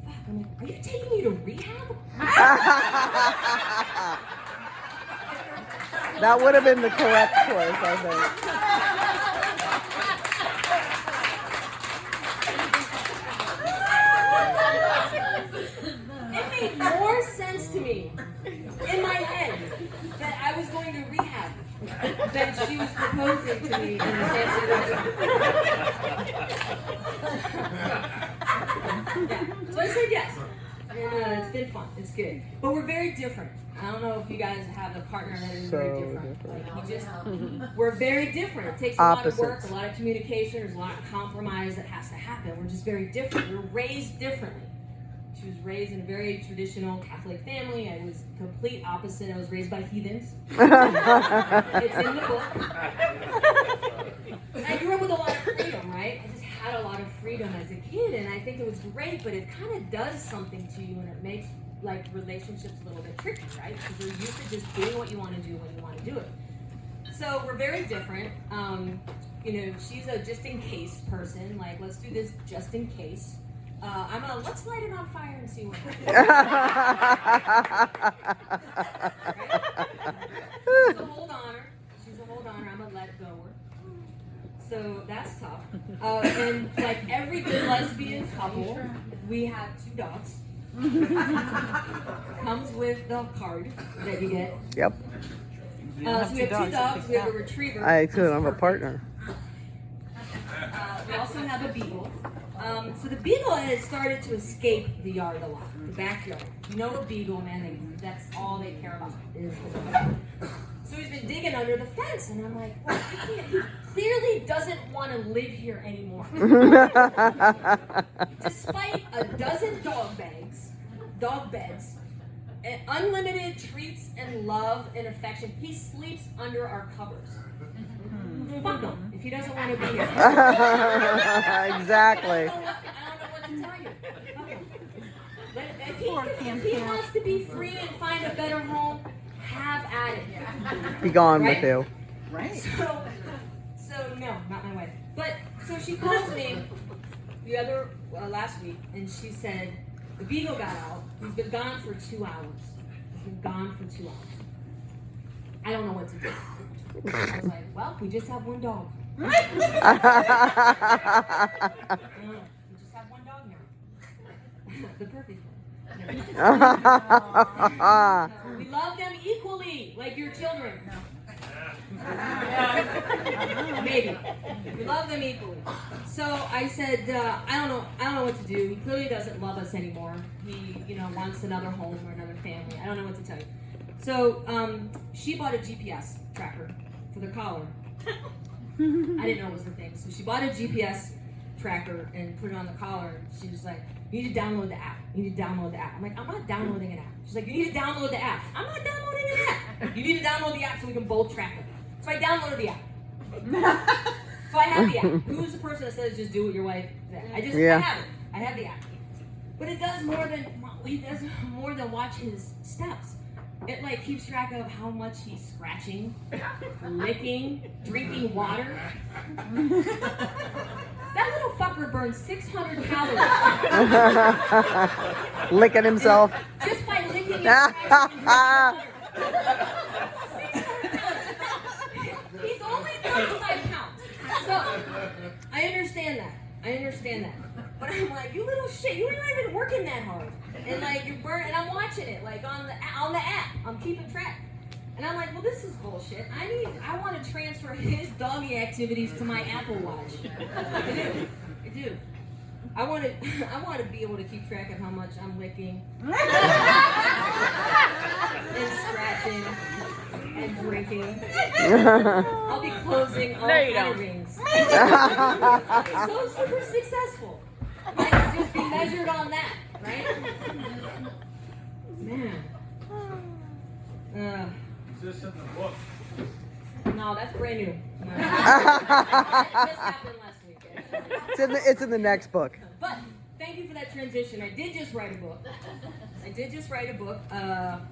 fuck, I'm like, are you taking me to rehab? That would have been the correct choice, I think. It made more sense to me in my head that I was going to rehab than she was proposing to me in the fancy restaurant. Yeah. So I said yes. And it's been fun. It's good. But we're very different. I don't know if you guys have a partner that is very different. Like, we're very different. It takes a lot of work, a lot of communication, there's a lot of compromise that has to happen. We're just very different. We're raised differently. She was raised in a very traditional Catholic family. I was complete opposite. I was raised by heathens. It's in the book. I grew up with a lot of freedom, right? I just had a lot of freedom as a kid, and I think it was great, but it kind of does something to you, and it makes relationships a little bit tricky, right? Because you're used to just doing what you want to do when you want to do it. So we're very different. She's a just in case person. Like, let's do this just in case. I'm a let's light it on fire and see what happens. Right? She's a hold honor. I'm a let goer. So that's tough. And like every good lesbian couple, we have 2 dogs. Comes with the card that you get. Yep. So we have 2 dogs. We have a retriever. I couldn't have a partner. We also have a beagle. So the beagle has started to escape the yard a lot, the backyard. You know a beagle, man, that's all they care about is the dog. So he's been digging under the fence, and I'm like, well, he clearly doesn't want to live here anymore. Despite a dozen dog beds, and unlimited treats and love and affection, he sleeps under our covers. Fuck him if he doesn't want to be here. Exactly. I don't know what to tell you. Fuck him. But if he wants to be free and find a better home, have at it. Be gone Right? with you. Right. So no, not my wife. But so she calls me last week, and she said the beagle got out. He's been gone for 2 hours. I don't know what to do. I was like, well, we just have 1 dog. We just have 1 dog now. The perfect one. We love them equally, like your children. Maybe. We love them equally. So I said, I don't know what to do. He clearly doesn't love us anymore. He, wants another home or another family. I don't know what to tell you. So she bought a GPS tracker for the collar. I didn't know it was the thing. So she bought a GPS tracker and put it on the collar. She was like, you need to download the app. You need to download the app. I'm like, I'm not downloading an app. She's like, you need to download the app. I'm not downloading an app. You need to download the app so we can both track it. So I downloaded the app. So I have the app. Who's the person that says just do what your wife said? I have it. I have the app. But it does more than watch his steps. It keeps track of how much he's scratching, licking, drinking water. That little fucker burns 600 calories. Licking himself. Just by licking and scratching and he's only 35 pounds. So, I understand that. But I'm like, you little shit, you ain't even working that hard. And you're burnt, and I'm watching it, on the app. I'm keeping track. And I'm like, well, this is bullshit. I want to transfer his doggy activities to my Apple Watch. I do. I want to be able to keep track of how much I'm licking and scratching and drinking. I'll be closing all kind of rings. So super successful. I can just be measured on that, right? Man. Is this in the book? No, that's brand new. No. That just happened last week. Actually. It's in the next book. But thank you for that transition. I did just write a book.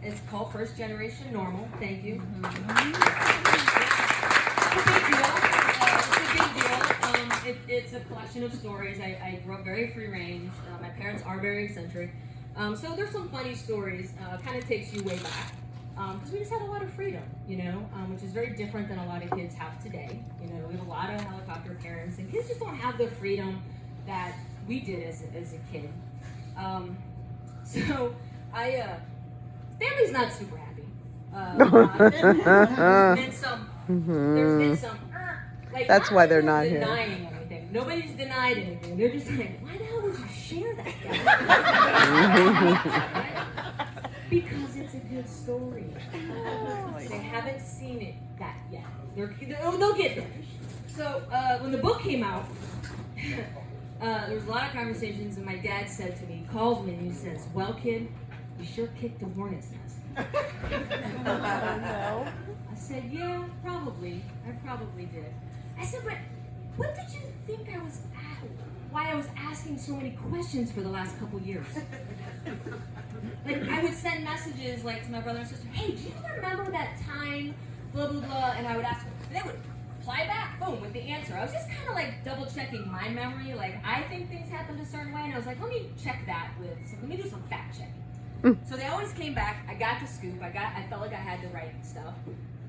It's called First Generation Normal. Thank you. It's a big deal. It's a collection of stories. I grew up very free range. My parents are very eccentric. So there's some funny stories. Kind of takes you way back. Because we just had a lot of freedom, which is very different than a lot of kids have today. We have a lot of helicopter parents, and kids just don't have the freedom that we did as a kid. So family's not super happy. There's been some. That's why they're not here. Denying anything. Nobody's denied anything. They're just like, why the hell would you share that? Because it's a good story. They haven't seen it yet. They'll get there. So when the book came out, there was a lot of conversations, and my dad said to me, he calls me and he says, well, kid, you sure kicked a hornet's nest. I said, yeah, probably. I probably did. I said, but what did you think why I was asking so many questions for the last couple years? I would send messages to my brother and sister, hey, do you remember that time, blah, blah, blah, and I would ask them, and they would reply back, boom, with the answer. I was just kind of double checking my memory, I think things happened a certain way, and I was like, let me check that let me do some fact checking. So they always came back, I got the scoop, I felt like I had the right stuff.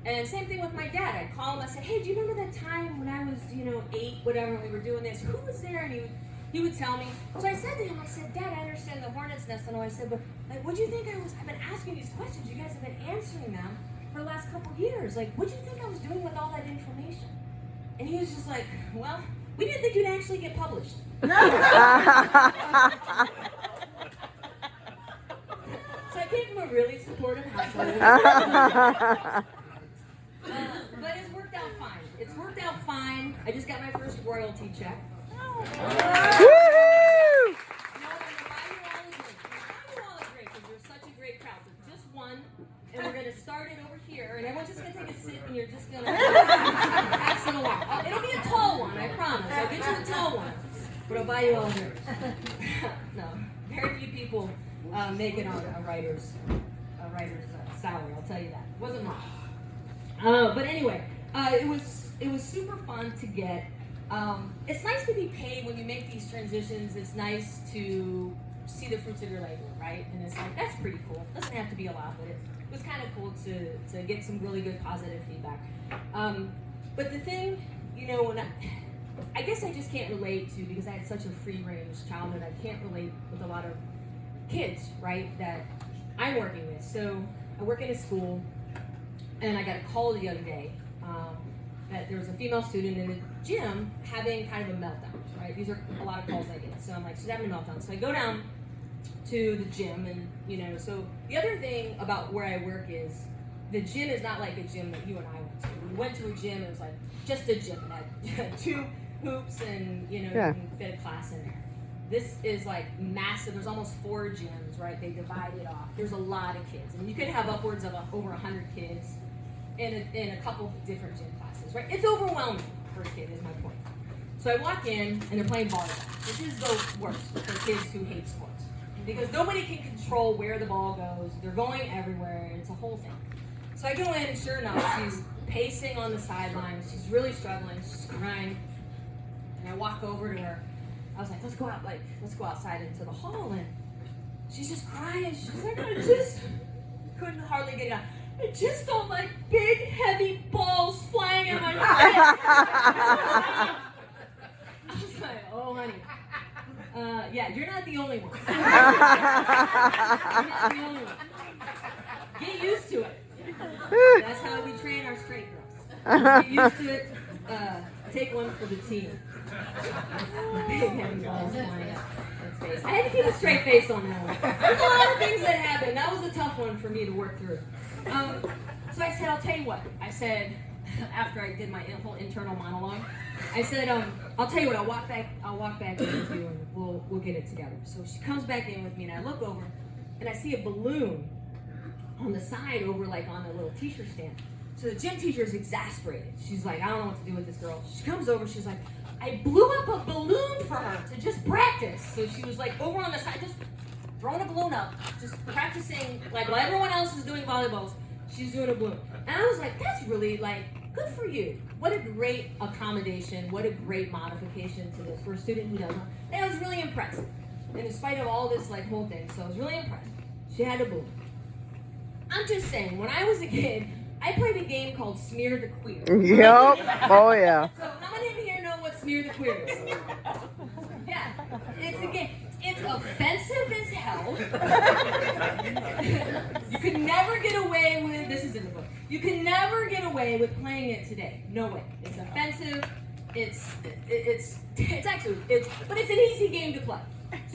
And same thing with my dad. I'd call him, I said, hey, do you remember that time when I was, 8, whatever, and we were doing this? Who was there? And he would tell me. So I said to him, I said, Dad, I understand the hornet's nest and all. I said, but what do you think I've been asking these questions. You guys have been answering them for the last couple of years. What do you think I was doing with all that information? And he was just like, well, we didn't think you'd actually get published. So I came from a really supportive household. But it's worked out fine. I just got my first royalty check. Woo! Because you're such a great crowd. So just one, and we're going to start it over here, and everyone's just going to take a sip, and you're just going to pass it along. It'll be a tall one, I promise. I'll get you a tall one, but I'll buy you all a drink. No, very few people make it on a writer's salary, I'll tell you that. It wasn't much. But anyway, it was super fun to get. It's nice to be paid when you make these transitions. It's nice to see the fruits of your labor, right? And it's that's pretty cool. It doesn't have to be a lot, but it was kind of cool to get some really good positive feedback. But the thing, when I guess I just can't relate to, because I had such a free range childhood, I can't relate with a lot of kids, right, that I'm working with. So I work in a school, and I got a call the other day that there was a female student in the gym having kind of a meltdown, right? These are a lot of calls I get. So I'm like, she's having a meltdown. So I go down to the gym, and so the other thing about where I work is the gym is not like a gym that you and I went to. We went to a gym, it was like just a gym. It had 2 hoops and, you can fit a class in there. This is like massive. There's almost 4 gyms, right? They divide it off. There's a lot of kids. And you could have upwards of over 100 kids in a couple of different gym classes, right? It's overwhelming for a kid, is my point. So I walk in, and they're playing volleyball, which is the worst for kids who hate sports. Because nobody can control where the ball goes. They're going everywhere. It's a whole thing. So I go in, and sure enough, she's pacing on the sidelines. She's really struggling. She's crying. And I walk over to her. I was like, let's go outside into the hall. And she's just crying. She's like, I just couldn't hardly get it out. I just don't like big, heavy balls flying at my head. I was like, oh, honey. Yeah, you're not the only one. You're not the only one. Get used to it. That's how we train our straight girls. Get used to it. Take one for the team. Big heavy balls flying at face. I had to keep a straight face on that one. There's a lot of things that happened. That was a tough one for me to work through. So I said, I'll tell you what. I said, after I did my whole internal monologue, I said, I'll tell you what. I'll walk back in with you, and we'll get it together. So she comes back in with me, and I look over, and I see a balloon on the side over like on a little t-shirt stand. So the gym teacher is exasperated. She's like, I don't know what to do with this girl. She comes over, she's like, I blew up a balloon for her to just practice. So she was like over on the side, just throwing a balloon up, just practicing, like while everyone else is doing volleyballs, she's doing a balloon. And I was like, that's really like, good for you. What a great accommodation, what a great modification to this for a student who doesn't. And I was really impressed. And in spite of all this like whole thing, so I was really impressed. She had a balloon. I'm just saying, when I was a kid, I played a game called Smear the Queer. Yep. Oh, yeah. So how many of you here know what Smear the Queer is? Yeah, it's a game. It's offensive as hell. You could never get away with, this is in the book, you can never get away with playing it today. No way. It's offensive. But it's an easy game to play.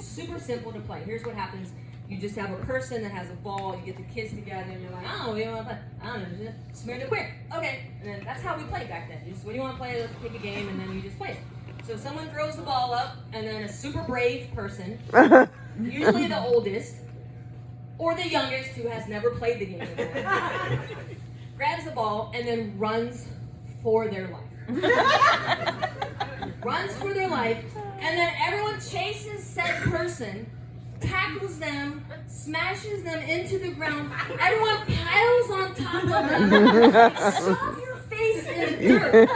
Super simple to play. Here's what happens. You just have a person that has a ball, you get the kids together, and you're like, oh, what do you want to play? I don't know, Smear the Queer. Okay, and then that's how we played back then. You just, what do you want to play? Let's pick a game, and then you just play it. So someone throws the ball up, and then a super brave person, usually the oldest, or the youngest who has never played the game before, grabs the ball, and then runs for their life. Runs for their life, and then everyone chases said person, tackles them, smashes them into the ground. Everyone piles on top of them, shove your face in the dirt,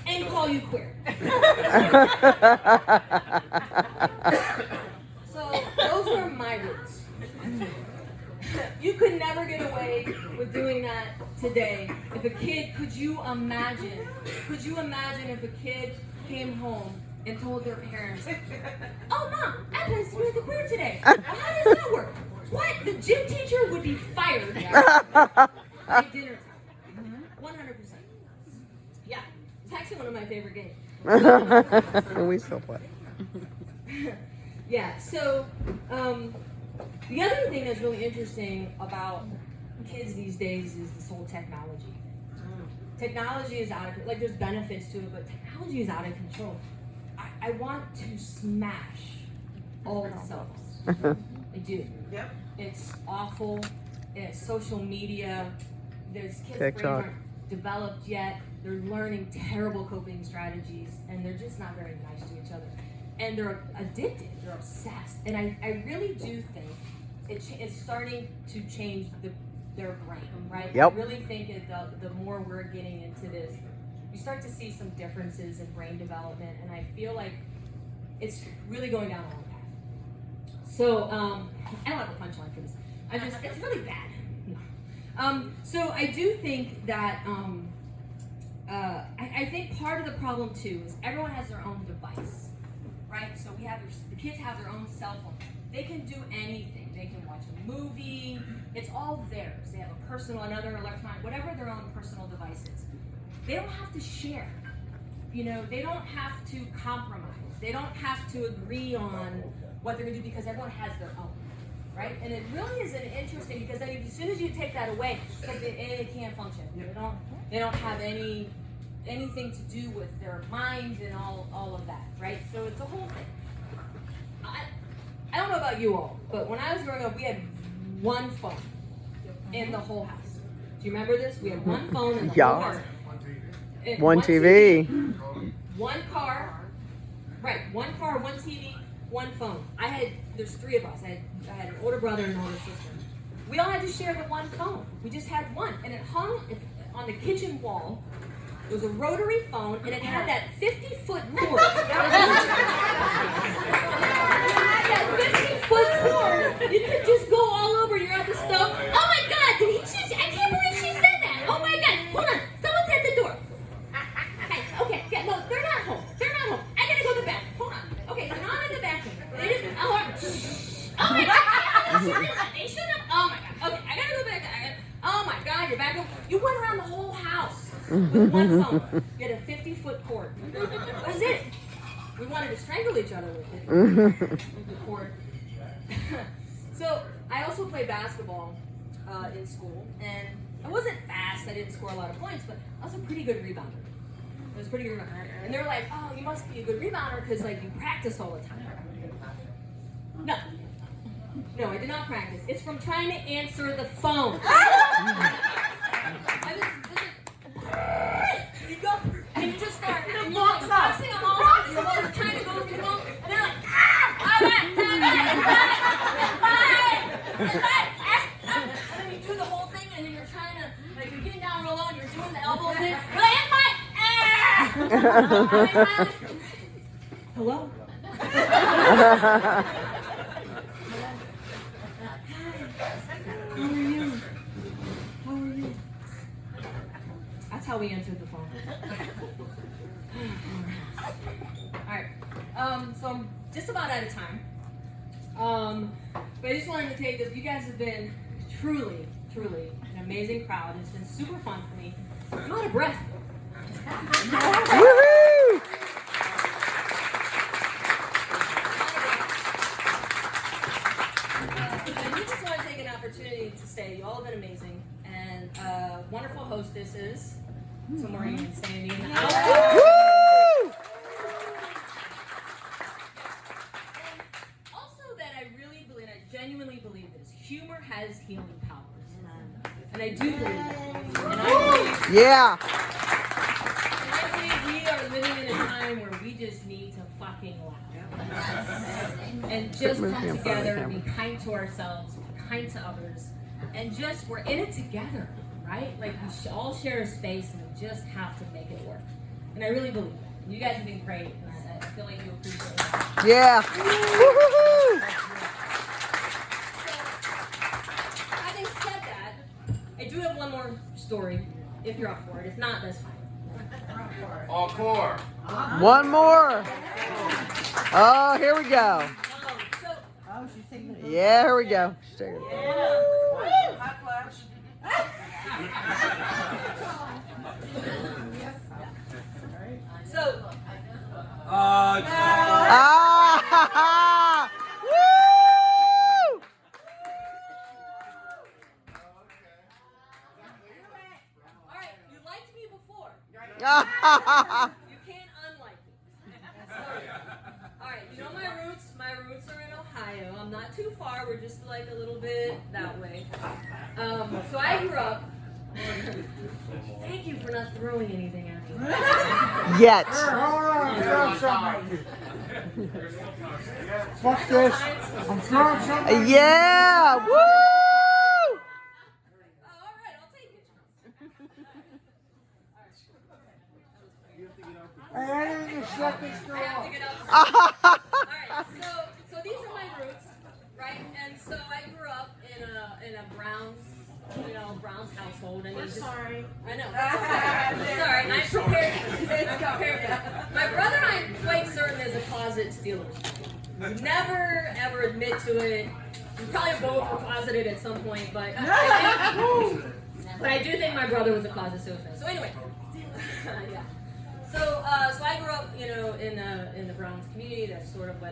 and call you queer. So those are my roots. You could never get away with doing that today. If a kid, could you imagine if a kid came home and told their parents, oh, Mom, I played Smear the Queer today. Well, how does that work? What? The gym teacher would be fired by dinner time. 100%. Yeah, it's actually one of my favorite games. We still play. Yeah, so the other thing that's really interesting about kids these days is this whole technology. Technology is out of, like, there's benefits to it, but technology is out of control. I want to smash all the cell phones. I do. Yep. It's awful. It's social media. There's kids' brains TikTok. aren't developed yet. They're learning terrible coping strategies, and they're just not very nice to each other. And they're addicted. They're obsessed. And I really do think it's starting to change their brain, right? Yep. I really think the more we're getting into this, we start to see some differences in brain development, and I feel like it's really going down the wrong path. So, I don't have a punchline for this. It's really bad. No. So I do think that, I think part of the problem too is everyone has their own device, right? So the kids have their own cell phone. They can do anything. They can watch a movie. It's all theirs. They have a personal, another electronic, whatever their own personal device is. They don't have to share. You know, they don't have to compromise. They don't have to agree on what they're going to do because everyone has their own, right? And it really is an interesting because then as soon as you take that away, it's like they can't function. They don't have anything to do with their minds and all of that, right? So it's a whole thing. I don't know about you all, but when I was growing up, we had one phone in the whole house. Do you remember this? We had one phone in the whole house. One TV. One car. Right, one car, one TV, one phone. There's three of us. I had an older brother and an older sister. We all had to share the one phone. We just had one. And it hung on the kitchen wall. It was a rotary phone, and it had that 50-foot cord. That 50-foot cord. You could just go all over your other stuff. Oh my God! Did he choose? I can't believe she said that. Oh my God! Hold on. Someone's at the door. Okay. Yeah. No, they're not home. They're not home. I gotta go to the bathroom. Hold on. Okay. So now I'm in the bathroom. Oh my God! They should have. Oh my God. Okay. I gotta go back. Oh my God! You're back home. You went around the whole house. With one phone. You had a 50-foot cord. That was it. We wanted to strangle each other with it. With the cord. So I also played basketball in school, and I wasn't fast. I didn't score a lot of points, but I was a pretty good rebounder. I was a pretty good rebounder. And they were like, "Oh, you must be a good rebounder because like you practice all the time." No, I did not practice. It's from trying to answer the phone. You go and you just start and you're like boxing them all up. You're trying to go through the phone, and they're like, and then you do the whole thing, and then you're trying to, like, you're getting down real low, and you're doing the elbow thing. You're like, hello? How are you? That's how we answered the phone. Alright. So I'm just about out of time. But I just wanted to take this. You guys have been truly an amazing crowd. It's been super fun for me. I'm out of breath. Woohoo! I just want to take an opportunity to say you all have been amazing and wonderful hostesses to Maureen and Sandy in the house. Woo! Also that I really believe, I genuinely believe this, humor has healing powers. And I do believe that. And Yeah. I believe we are living in a time where we just need to fucking laugh. And just come together and be kind to ourselves, be kind to others, and just, we're in it together, right? Like, we all share a space and we just have to make it work. And I really believe that. You guys have been great, and I feel like you appreciate it. Yeah. Woo-hoo-hoo. So, having said that, I do have one more story, if you're up for it. If not, that's fine. All core. One more. Oh, here we go. So, Yeah, here we go. She's taking it. Hot flash. so Ah! Woo! all right, you liked me before. Ah! You can't unlike me. All right, you know my roots. My roots are in Ohio. I'm not too far. We're just like a little bit that way. So I grew up. Thank you for not throwing anything at me. Yet. Fuck this. I'm throwing something. Yeah. Woo! Oh, all right, I'll take it. Hey, I didn't even shut this door I have off. to get up. Alright, so these are my roots, right? And so I grew up in a Browns household, and it's just, Sorry. I know. It's alright. I'm prepared. I'm prepared. My brother, I'm quite certain, is a closet Steelers fan. never ever admit to it. We probably both were closeted at some point, but I do think my brother was a closet sociopath. So anyway, yeah. So I grew up, you know, in the Browns community. That's sort of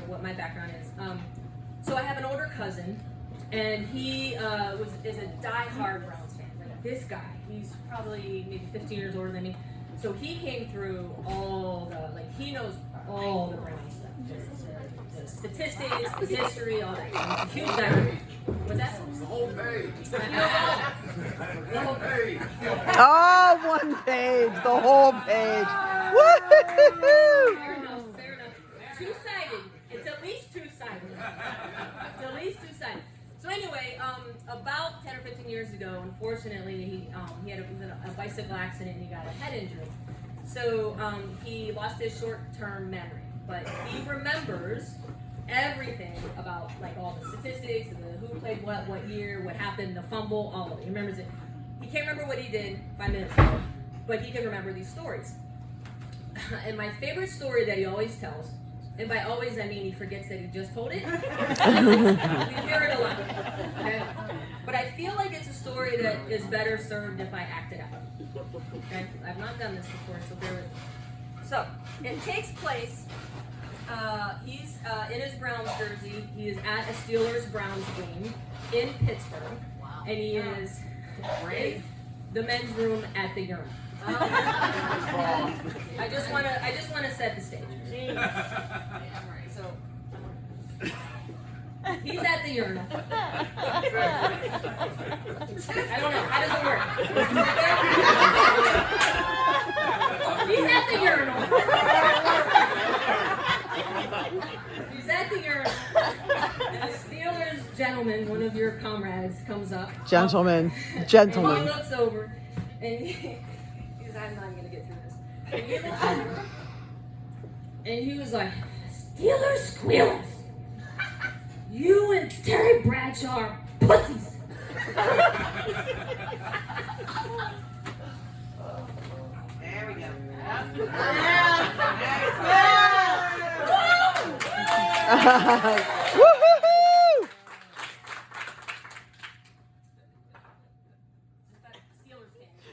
what my background is. So I have an older cousin, and he is a diehard Browns fan. Like this guy, he's probably maybe 15 years older than me. So he came through all the, like, he knows all the Browns stuff. The statistics, the history, all that. He's a huge diehard. What's that? The whole page. The whole Page. Oh, one page, the whole page. Woo-hoo-hoo. Fair enough, fair enough. Two-sided. It's at least two-sided. It's at least two-sided. So anyway, about 10 or 15 years ago, unfortunately, he had a bicycle accident and he got a head injury. So he lost his short-term memory, but he remembers everything about, like, all the statistics, and who played what year, what happened, the fumble, all of it. He remembers it. He can't remember what he did 5 minutes ago, but he can remember these stories. And my favorite story that he always tells, and by always I mean he forgets that he just told it. We hear it a lot. Okay? But I feel like it's a story that is better served if I act it out. Okay? I've not done this before, so bear with me. So, it takes place, he's in his Browns jersey. He is at a Steelers-Browns game in Pittsburgh. And he is in the men's room at the urinal. I just want to set the stage. So he's at the urinal. I don't know. How does it work? He's at the urinal. He's at the urinal. And a Steelers gentleman, one of your comrades, comes up. Gentlemen. And he looks over, and he's, I'm not gonna get through this. And he looks over, and he was like, "Steelers squealers, you and Terry Bradshaw are pussies." There we go. Woo-hoo-hoo.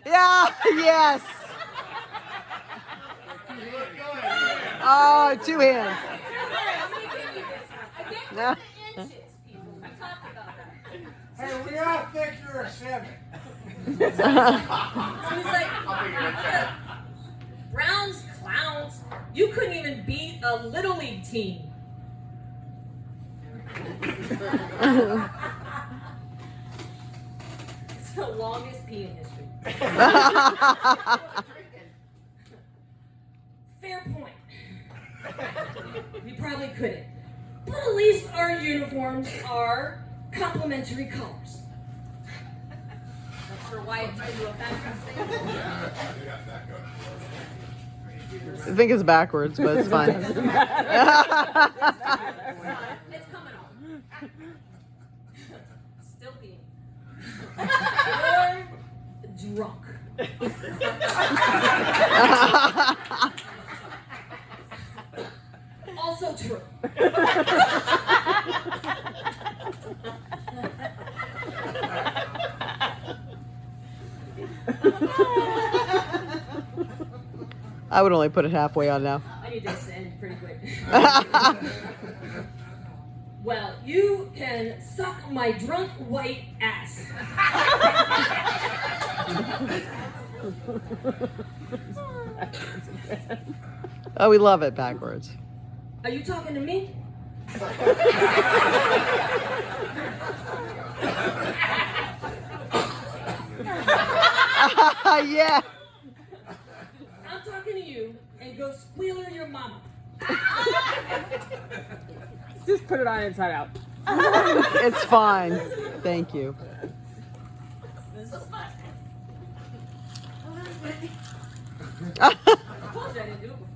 Yeah, yes. Oh, 2 hands. No. Hey, we all think you're a 7. So he's like, Browns clowns, you couldn't even beat a Little League team. It's the longest pee in history. Fair point. You probably couldn't. But at least our uniforms are complementary colors. Not sure why it turned into a fantastic. I think it's backwards, but it's fine. It's coming on. Still peeing. You're drunk. Also true. I would only put it halfway on now. I need this to end pretty quick. Well, you can suck my drunk white ass. Oh, we love it backwards. Are you talking to me? Yeah. I'm talking to you, and go squealer your mama. Just put it on inside out. It's fine. Thank you. I told you I didn't do it before.